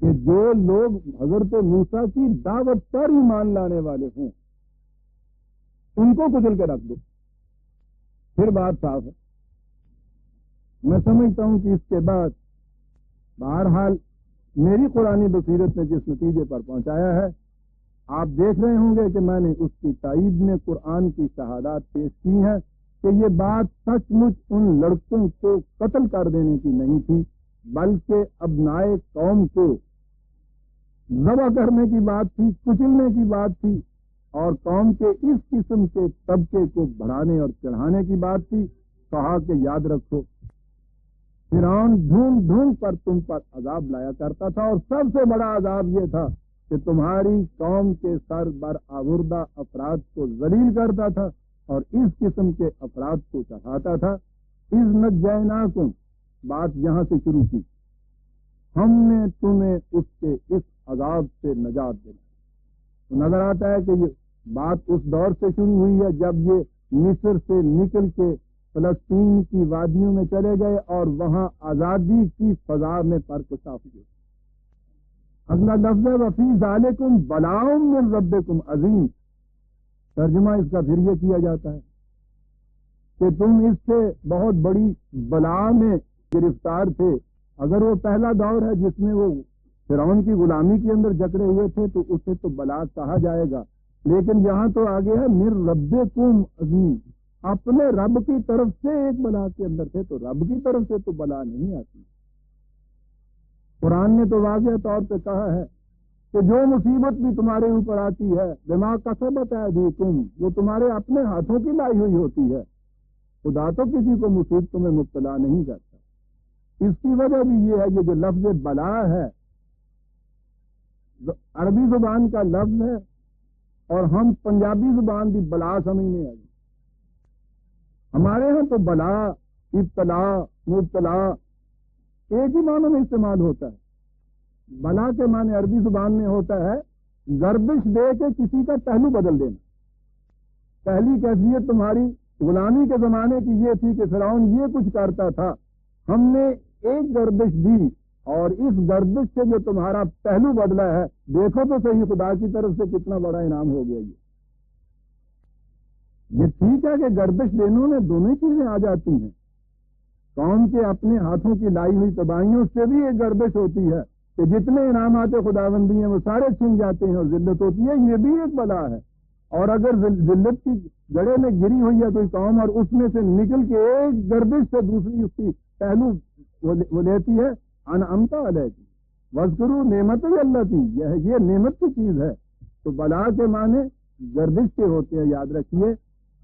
کہ جو لوگ حضرت موسیٰ کی دعوت پر ایمان لانے والے ہوں ان کو کچل کے رکھ دو، پھر بات صاف ہے۔ میں سمجھتا ہوں کہ اس کے بعد بہرحال میری قرآنی بصیرت نے جس نتیجے پر پہنچایا ہے، آپ دیکھ رہے ہوں گے کہ میں نے اس کی تائید میں قرآن کی شہادات پیش کی ہیں کہ یہ بات سچ مچ ان لڑکوں کو قتل کر دینے کی نہیں تھی، بلکہ ابنائے قوم کو ذبح کرنے کی بات تھی، کچلنے کی بات تھی، اور قوم کے اس قسم کے طبقے کو بڑھانے اور چڑھانے کی بات تھی۔ کہا کہ یاد رکھو فرعون ڈھونڈ ڈھونڈ پر تم پر عذاب لایا کرتا تھا، اور سب سے بڑا عذاب یہ تھا کہ تمہاری قوم کے سر بر آوردہ افراد کو ذلیل کرتا تھا اور اس قسم کے افراد کو چڑھاتا تھا۔ اذ نجیناکم، بات یہاں سے شروع کی، ہم نے تمہیں اس کے اس عذاب سے نجات دلائی۔ تو نظر آتا ہے کہ یہ بات اس دور سے شروع ہوئی ہے جب یہ مصر سے نکل کے فلسطین کی وادیوں میں چلے گئے اور وہاں آزادی کی فضا میں پرکشا ہوئے۔ اگلا لفظ ہے وفی ذالکم بلاء من ربکم عظیم، ترجمہ اس کا پھر یہ کیا جاتا ہے کہ تم اس سے بہت بڑی بلا میں گرفتار تھے۔ اگر وہ پہلا دور ہے جس میں وہ فرعون کی غلامی کے اندر جکڑے ہوئے تھے تو اسے تو بلا کہا جائے گا، لیکن یہاں تو آگے ہے من ربکم عظیم، اپنے رب کی طرف سے ایک بلا کے اندر تھے، تو رب کی طرف سے تو بلا نہیں آتی۔ قرآن نے تو واضح طور پہ کہا ہے کہ جو مصیبت بھی تمہارے اوپر آتی ہے بما کسبت ایدیکم، وہ تمہارے اپنے ہاتھوں کی لائی ہوئی ہوتی ہے، خدا تو کسی کو مصیبتوں میں مبتلا نہیں کرتا۔ اس کی وجہ بھی یہ ہے یہ جو لفظ بلا ہے عربی زبان کا لفظ ہے اور ہم پنجابی زبان کی بلا سمجھنے آئی۔ ہمارے ہاں تو بلا، ابتلا، مبتلا ایک ہی معنی میں استعمال ہوتا ہے۔ بلا کے معنی عربی زبان میں ہوتا ہے گردش دے کے کسی کا پہلو بدل دینا۔ پہلی کیفیت تمہاری غلامی کے زمانے کی یہ تھی کہ فرعون یہ کچھ کرتا تھا، ہم نے ایک گردش دی اور اس گردش سے جو تمہارا پہلو بدلا ہے دیکھو تو صحیح خدا کی طرف سے کتنا بڑا انعام ہو گیا۔ یہ ٹھیک ہے کہ گردش دینے میں دونوں چیزیں آ جاتی ہیں، قوم کے اپنے ہاتھوں کی لائی ہوئی تباہیوں سے بھی ایک گردش ہوتی ہے کہ جتنے انعامات خداوندی ہیں وہ سارے چھن جاتے ہیں اور ذلت ہوتی ہے، یہ بھی ایک بلا ہے۔ اور اگر ذلت کی گڑے میں گری ہوئی ہے کوئی قوم اور اس میں سے نکل کے ایک گردش سے دوسری اس کی پہلو وہ لیتی ہے انعمت علیکم واذکروا نعمت اللہ کی، یہ نعمت کی چیز ہے۔ تو بلا کے معنی گردش کے ہوتے ہیں، یاد رکھیے۔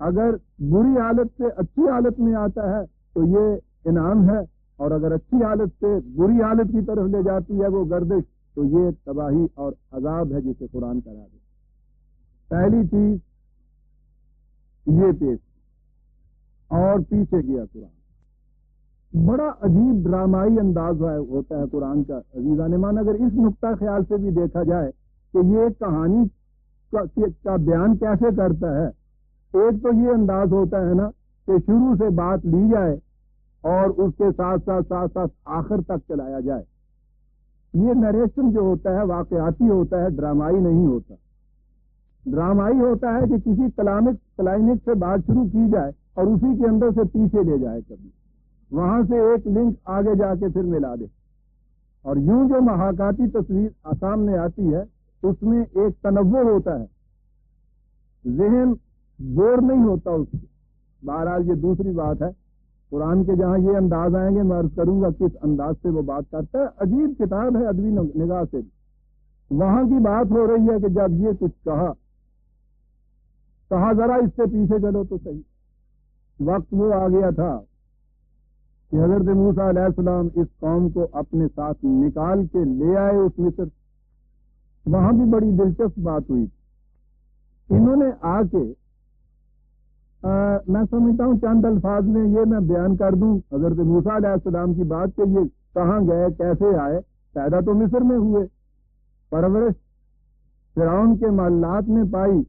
اگر بری حالت سے اچھی حالت میں آتا ہے تو یہ انعام ہے، اور اگر اچھی حالت سے بری حالت کی طرف لے جاتی ہے وہ گردش، تو یہ تباہی اور عذاب ہے جسے قرآن کرا دے۔ پہلی چیز یہ پیش، اور پیچھے گیا قرآن۔ بڑا عجیب ڈرامائی انداز ہوتا ہے قرآن کا عزیزان مان، اگر اس نقطہ خیال سے بھی دیکھا جائے کہ یہ ایک کہانی کا بیان کیسے کرتا ہے۔ ایک تو یہ انداز ہوتا ہے نا کہ شروع سے بات لی جائے اور اس کے ساتھ ساتھ آخر تک چلایا جائے۔ یہ نریشن جو ہوتا ہے واقعاتی ہوتا ہے، ڈرامائی نہیں ہوتا۔ ڈرامائی ہوتا ہے کہ کسی کلائمیکس سے بات شروع کی جائے اور اسی کے اندر سے پیچھے لے جائے، کبھی وہاں سے ایک لنک آگے جا کے پھر ملا دے، اور یوں جو محاکاتی تصویر سامنے آتی ہے اس میں ایک تنوع ہوتا ہے، ذہن بور نہیں ہوتا اس سے۔ بہرحال یہ دوسری بات ہے، قرآن کے جہاں یہ انداز آئیں گے میں عرض کروں گا کس انداز سے وہ بات کرتا ہے۔ عجیب کتاب ہے ادبی نگاہ سے بھی۔ وہاں کی بات ہو رہی ہے کہ جب یہ کچھ کہا ذرا اس سے پیچھے چلو تو صحیح۔ وقت وہ آ گیا تھا کہ حضرت موسیٰ علیہ السلام اس قوم کو اپنے ساتھ نکال کے لے آئے اس مصر۔ وہاں بھی بڑی دلچسپ بات ہوئی تھی۔ انہوں نے آ کے میں سمجھتا ہوں چند الفاظ میں یہ میں بیان کر دوں حضرت موسیٰ علیہ السلام کی بات کہ یہ کہاں گئے، کیسے آئے۔ پیدا تو مصر میں ہوئے، پرورش فرعون کے محلات میں پائی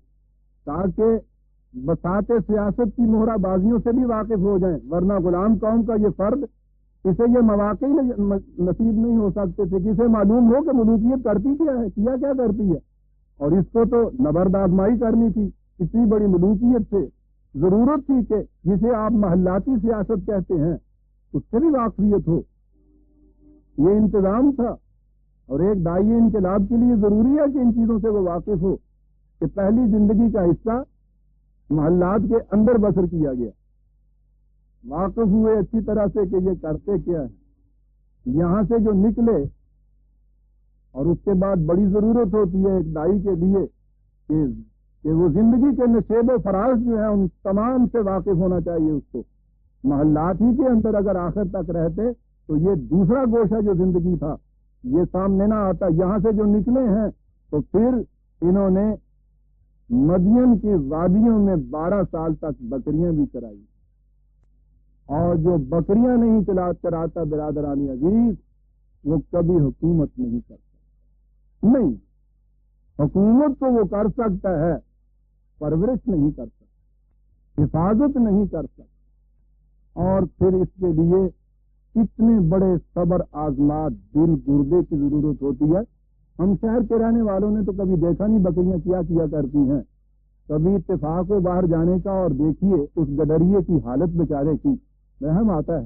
تاکہ بساط سیاست کی مہرہ بازیوں سے بھی واقف ہو جائیں، ورنہ غلام قوم کا یہ فرد، اسے یہ مواقع نصیب نہیں ہو سکتے تھے کہ اسے معلوم ہو کہ ملوکیت کرتی کیا ہے، کیا کرتی ہے، اور اس کو تو نبرد آزمائی کرنی تھی۔ اتنی بڑی ملوکیت سے ضرورت تھی کہ جسے آپ محلاتی سیاست کہتے ہیں اس سے بھی واقفیت ہو، یہ انتظام تھا۔ اور ایک داعی انقلاب کے لیے ضروری ہے کہ ان چیزوں سے وہ واقف ہو کہ پہلی زندگی کا حصہ محلات کے اندر بسر کیا گیا، واقف ہوئے اچھی طرح سے کہ یہ کرتے کیا ہے، یہاں سے جو نکلے، اور اس کے بعد بڑی ضرورت ہوتی ہے ایک داعی کے لیے کہ وہ زندگی کے نشیب و فراز جو ہیں ان تمام سے واقف ہونا چاہیے اس کو۔ محلات ہی کے اندر اگر آخر تک رہتے تو یہ دوسرا گوشہ جو زندگی تھا یہ سامنے نہ آتا۔ یہاں سے جو نکلے ہیں تو پھر انہوں نے مدین کی وادیوں میں 12 سال تک بکریاں بھی چرائی، اور جو بکریاں نہیں چراتا برادرانی عزیز وہ کبھی حکومت نہیں کرتا۔ نہیں، حکومت تو وہ کر سکتا ہے، پرورش نہیں کر سکتا، حفاظت نہیں کر سکتا، اور پھر اس کے لیے اتنے بڑے صبر آزمات دل گردے کی ضرورت ہوتی ہے۔ ہم شہر کے رہنے والوں نے تو کبھی دیکھا نہیں بکریاں کیا کرتی ہیں، کبھی اتفاق ہو باہر جانے کا اور دیکھیے اس گڈریے کی حالت بیچارے کی، رحم آتا ہے۔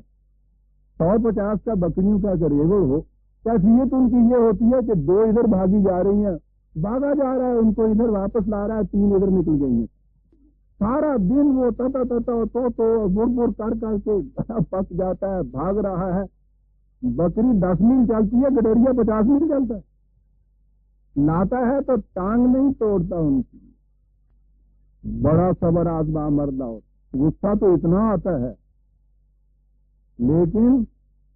150 کا بکریوں کا اگر ریوڑ ہو، کیفیت ان کی یہ ہوتی ہے کہ 2 ادھر بھاگی جا رہی ہیں، بھاگا جا رہا ہے ان کو ادھر واپس لا رہا ہے، 3 ادھر نکل گئی ہیں۔ سارا دن وہ تو بر کر کے پک جاتا ہے، بھاگ رہا ہے۔ بکری 10 میل چلتی ہے، گڈریا 50 میل چلتا ہے، لاتا ہے تو ٹانگ نہیں توڑتا ان کی۔ بڑا صبر آزما مردہ ہوتا، غصہ تو اتنا آتا ہے، لیکن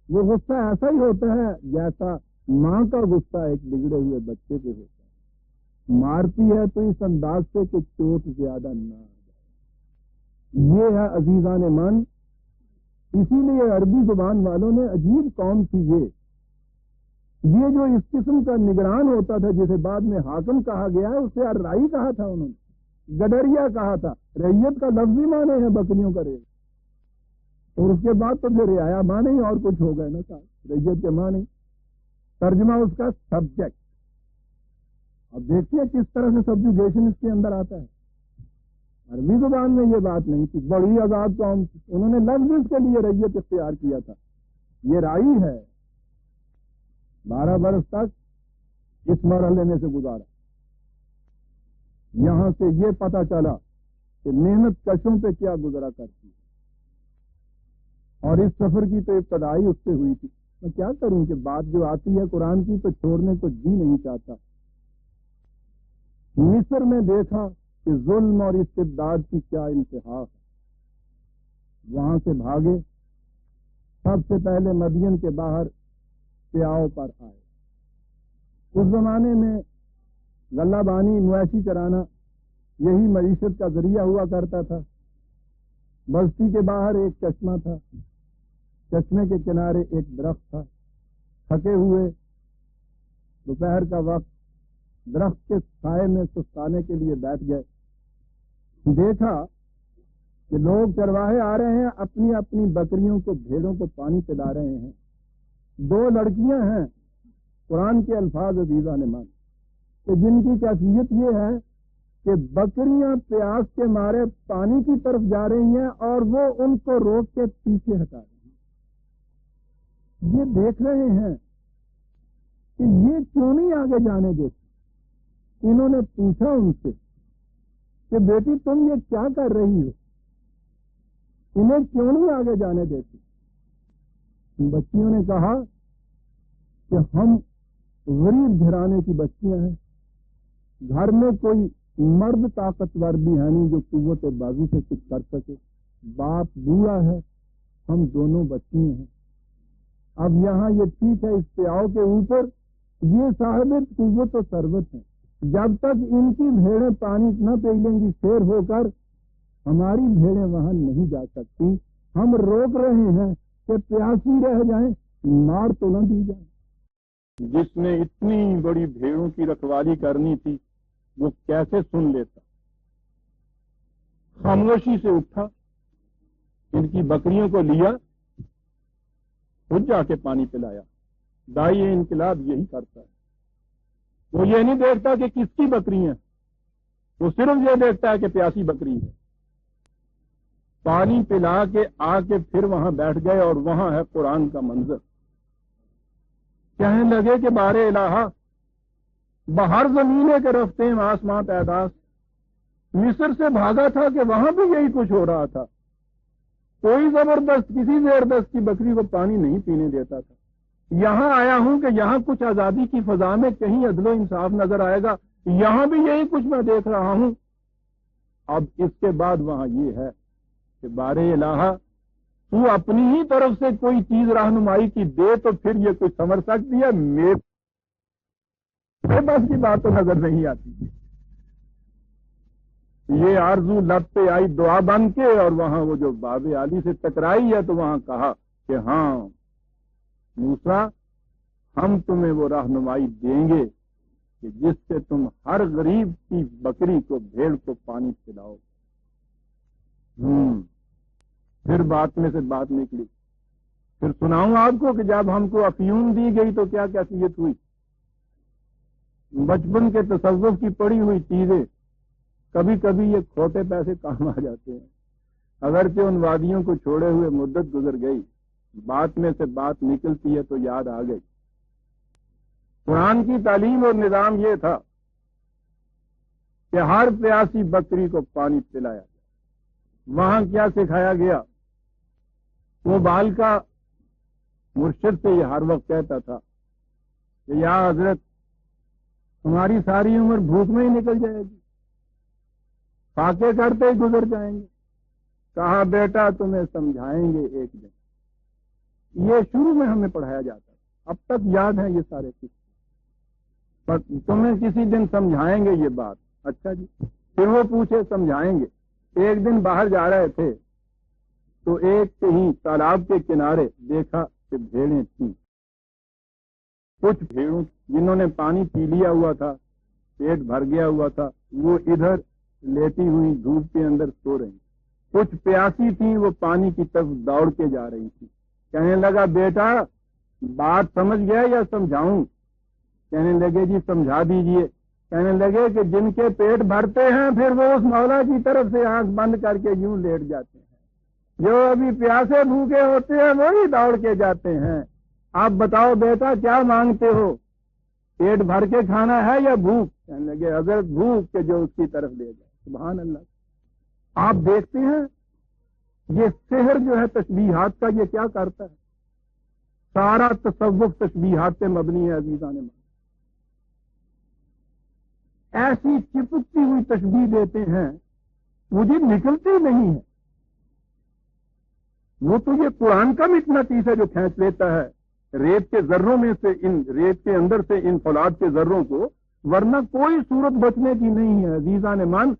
وہ غصہ ایسا ہی ہوتا ہے جیسا ماں کا غصہ ایک بگڑے ہوئے بچے پہ ہوتا ہے، مارتی ہے تو اس انداز سے کہ چوٹ زیادہ نہ آ جائے۔ یہ ہے عزیزان من، اسی لیے عربی زبان والوں نے عجیب قوم تھی یہ جو اس قسم کا نگران ہوتا تھا جسے بعد میں حاکم کہا گیا ہے، اسے رائی کہا تھا، انہوں نے گڈریا کہا تھا۔ ریت کا لفظی معنی ہے بکریوں کا ریت، اور اس کے بعد تو پھر رعایا معنی اور کچھ ہو گئے نا صاحب، ریت کے معنی ترجمہ اس کا سبجیکٹ۔ اب دیکھیے کس طرح سے سبجوگیشن اس کے اندر آتا ہے۔ عربی زبان میں یہ بات نہیں تھی، بڑی آزاد قوم تھی، انہوں نے لفظ اس کے لیے ریت اختیار کیا تھا، یہ رائی ہے۔ 12 برس تک اس مرحلے میں سے گزارا، یہاں سے یہ پتہ چلا کہ محنت کشوں پہ کیا گزرا کرتی ہے، اور اس سفر کی تو ابتدائی اس سے ہوئی تھی۔ میں کیا کروں کہ بات جو آتی ہے قرآن کی تو چھوڑنے کو جی نہیں چاہتا۔ مصر میں دیکھا کہ ظلم اور استبداد کی کیا انتہا ہے، وہاں سے بھاگے سب سے پہلے مدین کے باہر پیاؤ پر آئے۔ اس زمانے میں غلہ بانی مویشی چرانا یہی معیشت کا ذریعہ ہوا کرتا تھا۔ بستی کے باہر ایک چشمہ تھا، چشمے کے کنارے ایک درخت تھا۔ تھکے ہوئے دوپہر کا وقت درخت کے سائے میں سستانے کے لیے بیٹھ گئے۔ دیکھا کہ لوگ چرواہے آ رہے ہیں، اپنی اپنی بکریوں کو، بھیڑوں کو پانی پلا رہے ہیں۔ دو لڑکیاں ہیں، قرآن کے الفاظ عزیزہ نے مان کہ جن کی کیفیت یہ ہے کہ بکریاں پیاس کے مارے پانی کی طرف جا رہی ہیں اور وہ ان کو روک کے پیچھے ہٹا رہی ہیں۔ یہ دیکھ رہے ہیں کہ یہ کیوں نہیں آگے جانے دیتے۔ انہوں نے پوچھا ان سے کہ بیٹی تم یہ کیا کر رہی ہو، انہیں کیوں نہیں آگے جانے دیتی؟ بچیوں نے کہا کہ ہم غریب گھرانے کی بچیاں ہیں، گھر میں کوئی مرد طاقتور بھی ہے نہیں جو قوت بازو سے کچھ کر سکے، باپ بوڑھا ہے، ہم دونوں بچیاں ہیں۔ اب یہاں یہ ٹھیک ہے، اس پیاؤ کے اوپر یہ صاحب قوت و ثروت ہے، جب تک ان کی بھیڑیں پانی نہ پی لیں گی سیر ہو کر، ہماری بھیڑیں وہاں نہیں جا سکتی۔ ہم روک رہے ہیں کہ پیاسی رہ جائیں، مار تو نہ دی جائے۔ جس نے اتنی بڑی بھیڑوں کی رکھوالی کرنی تھی وہ کیسے سن لیتا؟ خاموشی سے اٹھا، ان کی بکریوں کو لیا، خود جا کے پانی پلایا۔ دائی انقلاب یہی کرتا ہے، وہ یہ نہیں دیکھتا کہ کس کی بکری ہیں، وہ صرف یہ دیکھتا ہے کہ پیاسی بکری ہے۔ پانی پلا کے آ کے پھر وہاں بیٹھ گئے اور وہاں ہے قرآن کا منظر۔ کہنے لگے کہ بار الہ، باہر زمینے کے رفتے آسماں پیداس، مصر سے بھاگا تھا کہ وہاں بھی یہی کچھ ہو رہا تھا، کوئی زبردست کسی زبردست کی بکری کو پانی نہیں پینے دیتا تھا۔ یہاں آیا ہوں کہ یہاں کچھ آزادی کی فضا میں کہیں عدل و انصاف نظر آئے گا، یہاں بھی یہی کچھ میں دیکھ رہا ہوں۔ اب اس کے بعد وہاں یہ ہے کہ بار الہ، تو اپنی ہی طرف سے کوئی چیز رہنمائی کی دے تو پھر یہ کچھ سمجھ سکتی ہے، میرے بس کی بات تو نظر نہیں آتی۔ یہ آرزو لب پہ آئی دعا بن کے، اور وہاں وہ جو باب عالی سے ٹکرائی ہے تو وہاں کہا کہ ہاں موسیٰ، ہم تمہیں وہ رہنمائی دیں گے کہ جس سے تم ہر غریب کی بکری کو، بھیڑ کو پانی پلاؤ۔ پھر بات میں سے بات نکلی۔ پھر سناؤں آپ کو کہ جب ہم کو افیون دی گئی تو کیا کیفیت ہوئی۔ بچپن کے تصوف کی پڑی ہوئی چیزیں کبھی کبھی یہ کھوٹے پیسے کام آ جاتے ہیں۔ اگرچہ ان وادیوں کو چھوڑے ہوئے مدت گزر گئی، بات میں سے بات نکلتی ہے تو یاد آ گئی۔ قرآن کی تعلیم اور نظام یہ تھا کہ ہر پیاسی بکری کو پانی پلایا گیا۔ وہاں کیا سکھایا گیا؟ وہ بال کا مرشد سے یہ ہر وقت کہتا تھا کہ یا حضرت، تمہاری ساری عمر بھوک میں ہی نکل جائے گی، فاقے کرتے ہی گزر جائیں گے۔ کہا بیٹا تمہیں سمجھائیں گے ایک دن۔ یہ شروع میں ہمیں پڑھایا جاتا ہے، اب تک یاد ہے یہ سارے قصے، پر تمہیں کسی دن سمجھائیں گے یہ بات۔ اچھا جی۔ پھر وہ پوچھے سمجھائیں گے۔ ایک دن باہر جا رہے تھے تو ایک کہیں تالاب کے کنارے دیکھا کہ بھیڑیں تھیں۔ کچھ بھیڑوں جنہوں نے پانی پی لیا ہوا تھا، پیٹ بھر گیا ہوا تھا، وہ ادھر لیٹی ہوئی دھوپ کے اندر سو رہی۔ کچھ پیاسی تھیں، وہ پانی کی طرف دوڑ کے جا رہی تھی۔ کہنے لگا بیٹا بات سمجھ گیا یا سمجھاؤں؟ کہنے لگے جی سمجھا دیجئے۔ کہنے لگے کہ جن کے پیٹ بھرتے ہیں پھر وہ اس مولا کی طرف سے آنکھ بند کر کے یوں لیٹ جاتے ہیں، جو ابھی پیاسے بھوکے ہوتے ہیں وہی دوڑ کے جاتے ہیں۔ آپ بتاؤ بیٹا کیا مانگتے ہو، پیٹ بھر کے کھانا ہے یا بھوک؟ کہنے لگے حضرت بھوک کے جو اس کی طرف لے جائے۔ سبحان اللہ۔ آپ دیکھتے ہیں یہ سحر جو ہے تشبیہات کا، یہ کیا کرتا ہے؟ سارا تصوف تشبیہات پہ مبنی ہے عزیزان۔ ایسی چپکتی ہوئی تشبیہ دیتے ہیں مجھے نکلتی نہیں ہے۔ وہ تو یہ قرآن کا مقناطیس ہے جو کھینچ لیتا ہے ریت کے ذروں میں سے ریت کے اندر سے ان فولاد کے ذروں کو، ورنہ کوئی صورت بچنے کی نہیں ہے۔ عزیزان مان،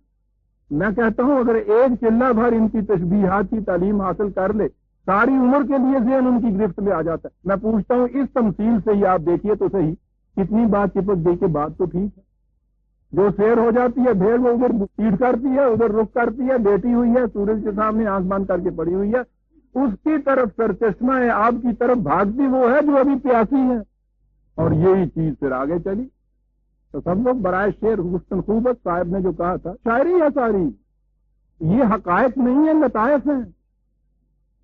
میں کہتا ہوں اگر ایک چلہ بھر ان کی تشبیہات کی تعلیم حاصل کر لے، ساری عمر کے لیے ذہن ان کی گرفت میں آ جاتا ہے۔ میں پوچھتا ہوں اس تمثیل سے ہی آپ دیکھیے تو صحیح، کتنی بات چپک گئی کہ بات تو ٹھیک ہے۔ جو سیر ہو جاتی ہے بھیڑ، وہ ادھر پیٹ کرتی ہے، ادھر رخ کرتی ہے، بیٹھی ہوئی ہے سورج کے سامنے آنکھ بند کر کے پڑی ہوئی ہے، اس کی طرف سرچشمہ ہے، آپ کی طرف بھاگتی وہ ہے جو ابھی پیاسی ہے، اور یہی چیز پھر آگے چلی۔ تو سب لوگ برائے شعر حسن خوبت صاحب نے جو کہا تھا، شاعری ہے ساری، یہ حقائق نہیں ہے، لطائف ہیں۔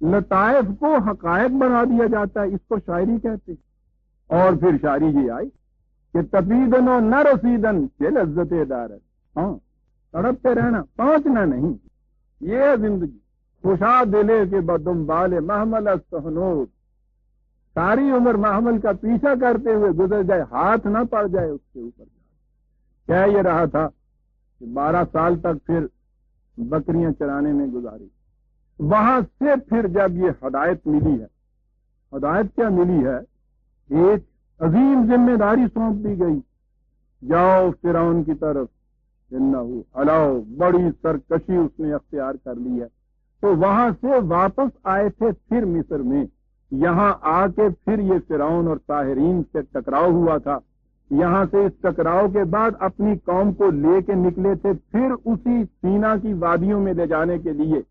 لطائف کو حقائق بنا دیا جاتا ہے، اس کو شاعری کہتے ہیں۔ اور پھر شاعری یہ آئی کہ تفیدن و نہ رسیدن سے لذت دارت، ہاں تڑپتے رہنا، پہنچنا نہیں، یہ ہے زندگی۔ خوشا دلے کے بدم بال محمل استحنود، ساری عمر محمل کا پیچھا کرتے ہوئے گزر جائے، ہاتھ نہ پڑ جائے اس کے اوپر۔ کہہ یہ رہا تھا کہ 12 سال تک پھر بکریاں چرانے میں گزاری، وہاں سے پھر جب یہ ہدایت ملی ہے، ہدایت کیا ملی ہے؟ ایک عظیم ذمہ داری سونپ دی گئی، جاؤ فرعون کی طرف، انہو علاؤ، بڑی سرکشی اس نے اختیار کر لی ہے۔ تو وہاں سے واپس آئے تھے پھر مصر میں، یہاں آ کے پھر یہ فرعون اور طاہرین سے ٹکراؤ ہوا تھا، یہاں سے اس ٹکراؤ کے بعد اپنی قوم کو لے کے نکلے تھے پھر اسی سینا کی وادیوں میں لے جانے کے لیے،